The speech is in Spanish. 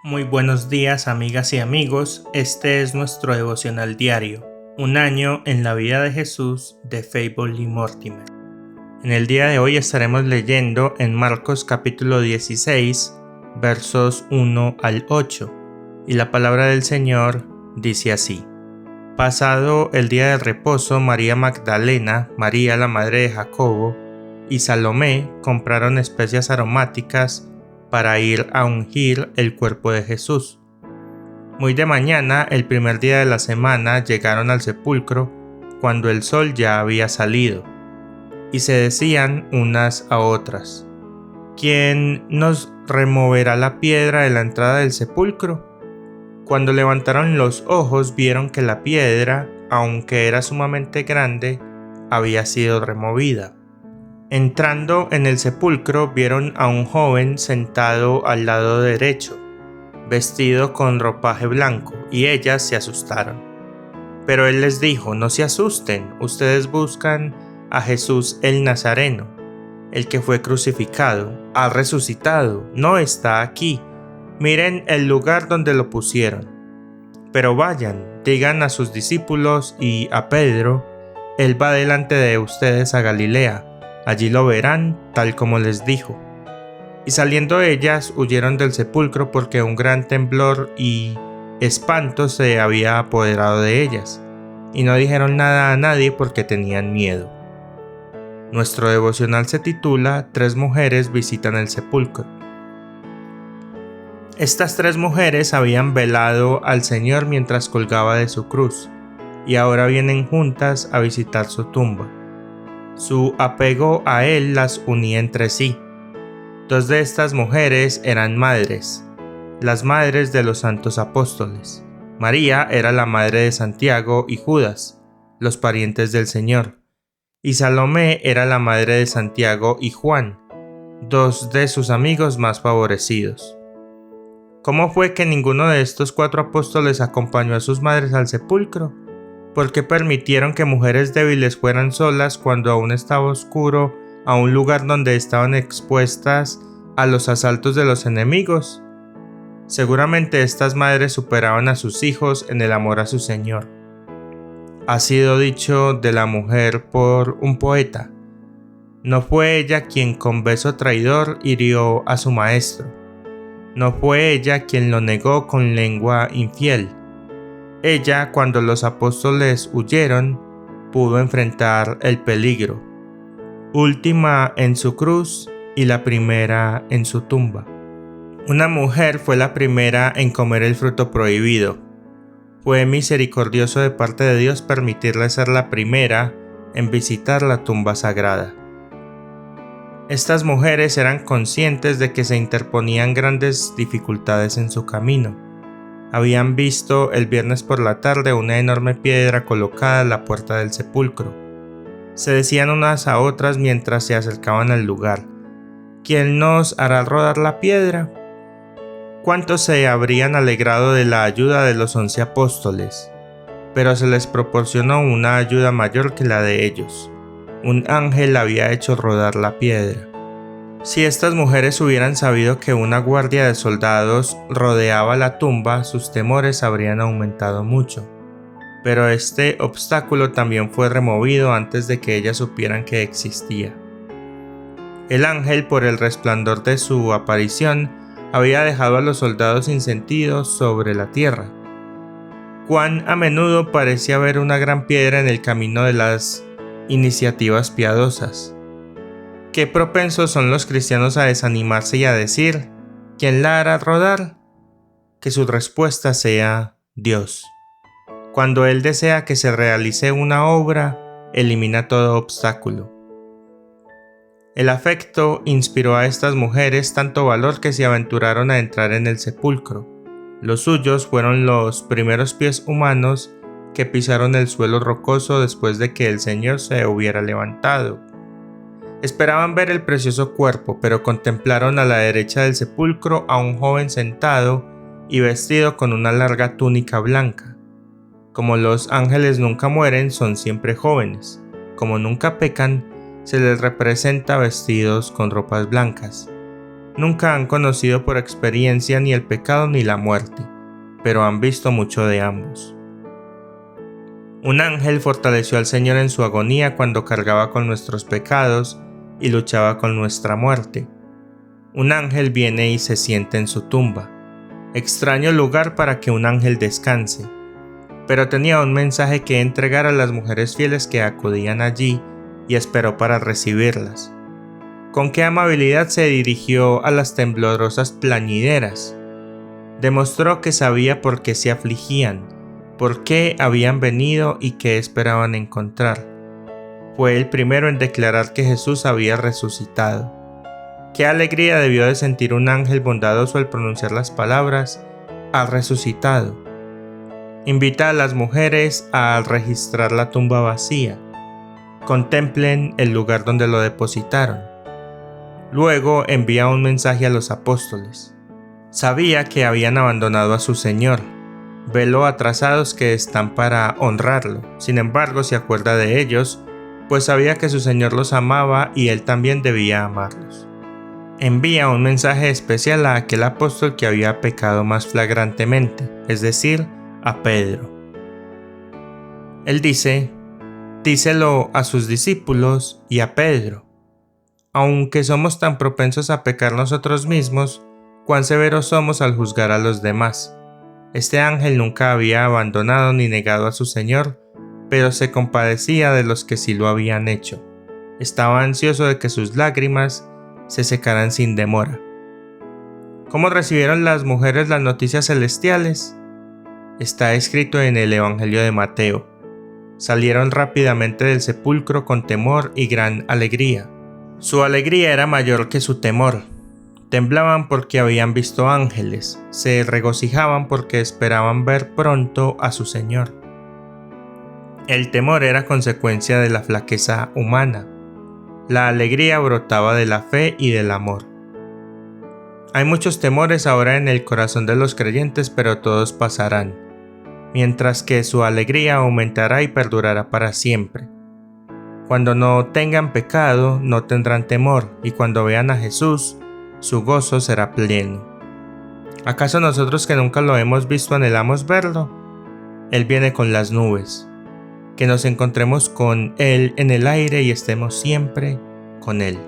Muy buenos días, amigas y amigos. Este es nuestro devocional diario, un año en la vida de Jesús, de Fable y Mortimer. En el día de hoy estaremos leyendo en Marcos capítulo 16, versos 1 al 8, y la palabra del Señor dice así: Pasado el día de reposo, María Magdalena, María la madre de Jacobo y Salomé compraron especias aromáticas para ir a ungir el cuerpo de Jesús. Muy de mañana, el primer día de la semana, llegaron al sepulcro cuando el sol ya había salido, y se decían unas a otras: ¿Quién nos removerá la piedra de la entrada del sepulcro? Cuando levantaron los ojos, vieron que la piedra, aunque era sumamente grande, había sido removida. Entrando en el sepulcro, vieron a un joven sentado al lado derecho, vestido con ropaje blanco, y ellas se asustaron. Pero él les dijo: No se asusten, ustedes buscan a Jesús el Nazareno, el que fue crucificado. Ha resucitado, no está aquí. Miren el lugar donde lo pusieron. Pero vayan, digan a sus discípulos y a Pedro: Él va delante de ustedes a Galilea. Allí lo verán, tal como les dijo. Y saliendo ellas, huyeron del sepulcro porque un gran temblor y espanto se había apoderado de ellas, y no dijeron nada a nadie porque tenían miedo. Nuestro devocional se titula Tres mujeres visitan el sepulcro. Estas tres mujeres habían velado al Señor mientras colgaba de su cruz, y ahora vienen juntas a visitar su tumba. Su apego a él las unía entre sí. Dos de estas mujeres eran madres, las madres de los santos apóstoles. María era la madre de Santiago y Judas, los parientes del Señor, y Salomé era la madre de Santiago y Juan, dos de sus amigos más favorecidos. ¿Cómo fue que ninguno de estos cuatro apóstoles acompañó a sus madres al sepulcro? ¿Por qué permitieron que mujeres débiles fueran solas cuando aún estaba oscuro a un lugar donde estaban expuestas a los asaltos de los enemigos? Seguramente estas madres superaban a sus hijos en el amor a su Señor. Ha sido dicho de la mujer por un poeta: no fue ella quien con beso traidor hirió a su maestro. No fue ella quien lo negó con lengua infiel. Ella, cuando los apóstoles huyeron, pudo enfrentar el peligro. Última en su cruz y la primera en su tumba. Una mujer fue la primera en comer el fruto prohibido. Fue misericordioso de parte de Dios permitirle ser la primera en visitar la tumba sagrada. Estas mujeres eran conscientes de que se interponían grandes dificultades en su camino. Habían visto el viernes por la tarde una enorme piedra colocada en la puerta del sepulcro. Se decían unas a otras mientras se acercaban al lugar: ¿Quién nos hará rodar la piedra? ¿Cuántos se habrían alegrado de la ayuda de los 11 apóstoles? Pero se les proporcionó una ayuda mayor que la de ellos. Un ángel había hecho rodar la piedra. Si estas mujeres hubieran sabido que una guardia de soldados rodeaba la tumba, sus temores habrían aumentado mucho. Pero este obstáculo también fue removido antes de que ellas supieran que existía. El ángel, por el resplandor de su aparición, había dejado a los soldados sin sentido sobre la tierra. Cuán a menudo parecía haber una gran piedra en el camino de las iniciativas piadosas. Qué propensos son los cristianos a desanimarse y a decir: ¿quién la hará rodar? Que su respuesta sea Dios. Cuando Él desea que se realice una obra, elimina todo obstáculo. El afecto inspiró a estas mujeres tanto valor que se aventuraron a entrar en el sepulcro. Los suyos fueron los primeros pies humanos que pisaron el suelo rocoso después de que el Señor se hubiera levantado. Esperaban ver el precioso cuerpo, pero contemplaron a la derecha del sepulcro a un joven sentado y vestido con una larga túnica blanca. Como los ángeles nunca mueren, son siempre jóvenes. Como nunca pecan, se les representa vestidos con ropas blancas. Nunca han conocido por experiencia ni el pecado ni la muerte, pero han visto mucho de ambos. Un ángel fortaleció al Señor en su agonía cuando cargaba con nuestros pecados y luchaba con nuestra muerte. Un ángel viene y se sienta en su tumba. Extraño lugar para que un ángel descanse, pero tenía un mensaje que entregar a las mujeres fieles que acudían allí y esperó para recibirlas. Con qué amabilidad se dirigió a las temblorosas plañideras. Demostró que sabía por qué se afligían, por qué habían venido y qué esperaban encontrar. Fue el primero en declarar que Jesús había resucitado. Qué alegría debió de sentir un ángel bondadoso al pronunciar las palabras: ha resucitado. Invita a las mujeres a registrar la tumba vacía. Contemplen el lugar donde lo depositaron. Luego envía un mensaje a los apóstoles. Sabía que habían abandonado a su Señor. Ve lo atrasados que están para honrarlo. Sin embargo, se acuerda de ellos, pues sabía que su Señor los amaba y él también debía amarlos. Envía un mensaje especial a aquel apóstol que había pecado más flagrantemente, es decir, a Pedro. Él dice: díselo a sus discípulos y a Pedro. Aunque somos tan propensos a pecar nosotros mismos, cuán severos somos al juzgar a los demás. Este ángel nunca había abandonado ni negado a su Señor, pero se compadecía de los que sí lo habían hecho. Estaba ansioso de que sus lágrimas se secaran sin demora. ¿Cómo recibieron las mujeres las noticias celestiales? Está escrito en el Evangelio de Mateo. Salieron rápidamente del sepulcro con temor y gran alegría. Su alegría era mayor que su temor. Temblaban porque habían visto ángeles, se regocijaban porque esperaban ver pronto a su Señor. El temor era consecuencia de la flaqueza humana. La alegría brotaba de la fe y del amor. Hay muchos temores ahora en el corazón de los creyentes, pero todos pasarán, mientras que su alegría aumentará y perdurará para siempre. Cuando no tengan pecado, no tendrán temor, y cuando vean a Jesús, su gozo será pleno. ¿Acaso nosotros que nunca lo hemos visto anhelamos verlo? Él viene con las nubes. Que nos encontremos con Él en el aire y estemos siempre con Él.